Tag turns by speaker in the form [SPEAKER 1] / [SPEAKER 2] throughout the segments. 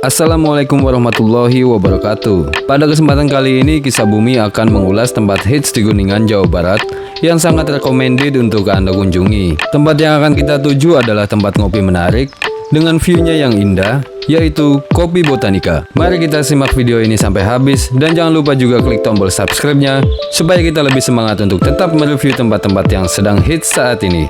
[SPEAKER 1] Assalamualaikum warahmatullahi wabarakatuh. Pada kesempatan kali ini Kisah Bumi akan mengulas tempat hits di Kuningan, Jawa Barat yang sangat recommended untuk Anda kunjungi. Tempat yang akan kita tuju adalah tempat ngopi menarik dengan view-nya yang indah, yaitu Kopi Botanika. Mari kita simak video ini sampai habis dan jangan lupa juga klik tombol subscribe-nya supaya kita lebih semangat untuk tetap mereview tempat-tempat yang sedang hits saat ini.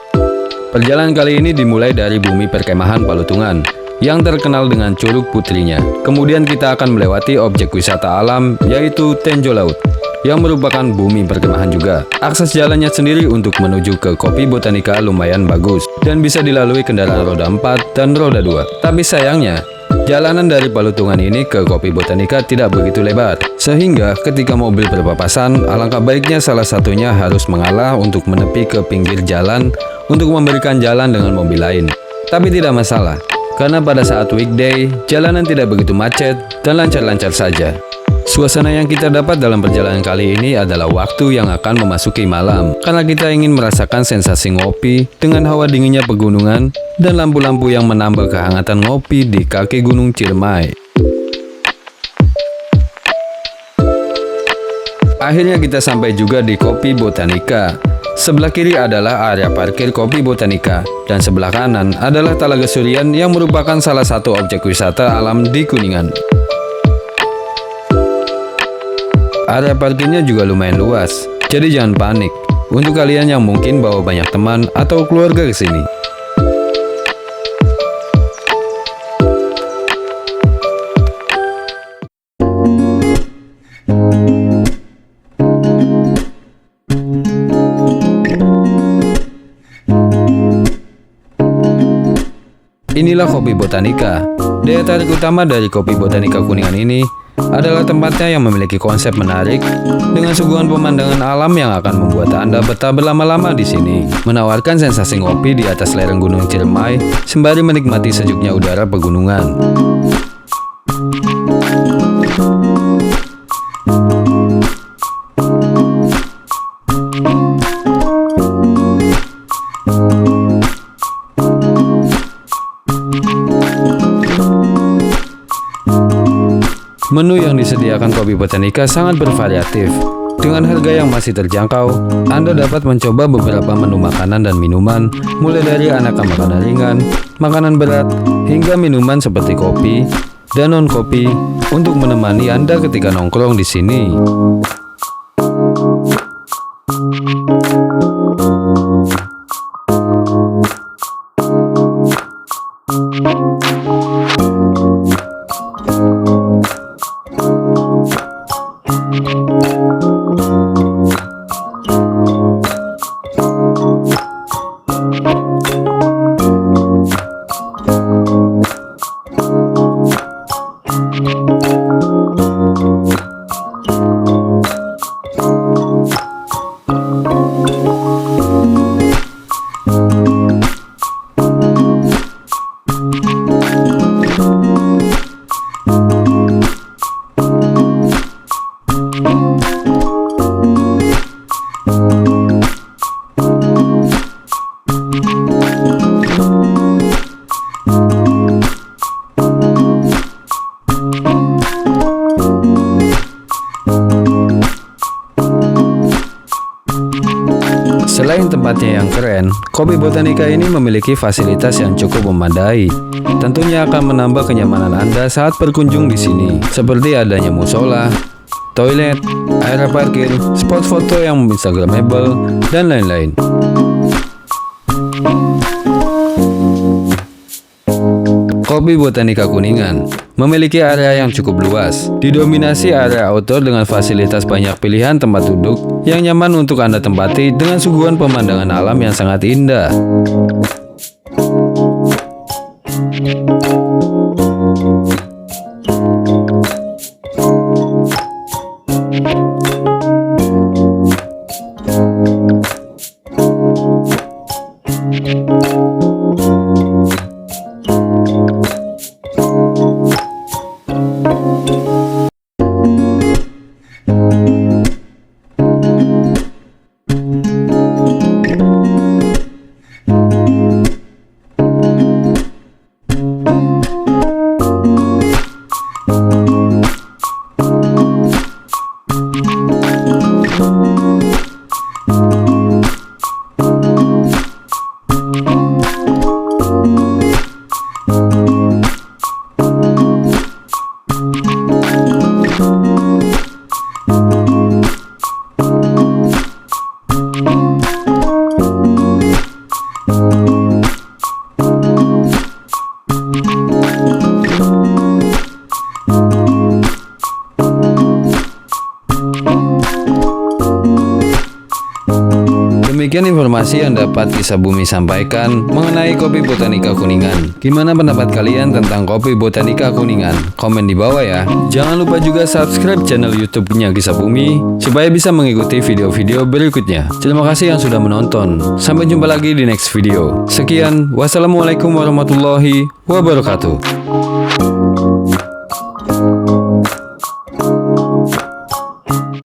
[SPEAKER 1] Perjalanan kali ini dimulai dari Bumi Perkemahan Palutungan yang terkenal dengan Curug Putrinya. Kemudian kita akan melewati objek wisata alam yaitu Tenjo Laut yang merupakan bumi perkemahan juga. Akses jalannya sendiri untuk menuju ke Kopi Botanika lumayan bagus dan bisa dilalui kendaraan roda 4 dan roda 2. Tapi sayangnya, jalanan dari Palutungan ini ke Kopi Botanika tidak begitu lebar, sehingga ketika mobil berpapasan, alangkah baiknya salah satunya harus mengalah untuk menepi ke pinggir jalan untuk memberikan jalan dengan mobil lain. Tapi tidak masalah, karena pada saat weekday, jalanan tidak begitu macet dan lancar-lancar saja. Suasana yang kita dapat dalam perjalanan kali ini adalah waktu yang akan memasuki malam, karena kita ingin merasakan sensasi ngopi dengan hawa dinginnya pegunungan dan lampu-lampu yang menambah kehangatan ngopi di kaki Gunung Ciremai. Akhirnya kita sampai juga di Kopi Botanika. Sebelah kiri adalah area parkir Kopi Botanika, dan sebelah kanan adalah Talaga Surian yang merupakan salah satu objek wisata alam di Kuningan. Area parkirnya juga lumayan luas, jadi jangan panik untuk kalian yang mungkin bawa banyak teman atau keluarga ke sini. Inilah Kopi Botanika. Daya tarik utama dari Kopi Botanika Kuningan ini adalah tempatnya yang memiliki konsep menarik dengan suguhan pemandangan alam yang akan membuat Anda betah berlama-lama di sini, menawarkan sensasi ngopi di atas lereng Gunung Ciremai sembari menikmati sejuknya udara pegunungan. Menu yang disediakan Kopi Botanika sangat bervariatif. Dengan harga yang masih terjangkau, Anda dapat mencoba beberapa menu makanan dan minuman, mulai dari aneka makanan ringan, makanan berat, hingga minuman seperti kopi dan non-kopi untuk menemani Anda ketika nongkrong di sini. Selain tempatnya yang keren, Kopi Botanika ini memiliki fasilitas yang cukup memadai. Tentunya akan menambah kenyamanan Anda saat berkunjung di sini, seperti adanya musola, toilet, area parkir, spot foto yang instagramable, dan lain-lain. Kopi Botanika Kuningan memiliki area yang cukup luas, didominasi area outdoor dengan fasilitas banyak pilihan tempat duduk yang nyaman untuk Anda tempati dengan suguhan pemandangan alam yang sangat indah. Demikian informasi yang dapat Kisah Bumi sampaikan mengenai kopi Botanica Kuningan. Gimana pendapat kalian tentang kopi Botanica Kuningan? Komen di bawah ya. Jangan lupa juga subscribe channel YouTube-nya Kisah Bumi supaya bisa mengikuti video-video berikutnya. Terima kasih yang sudah menonton. Sampai jumpa lagi di next video. Sekian, wassalamualaikum warahmatullahi wabarakatuh.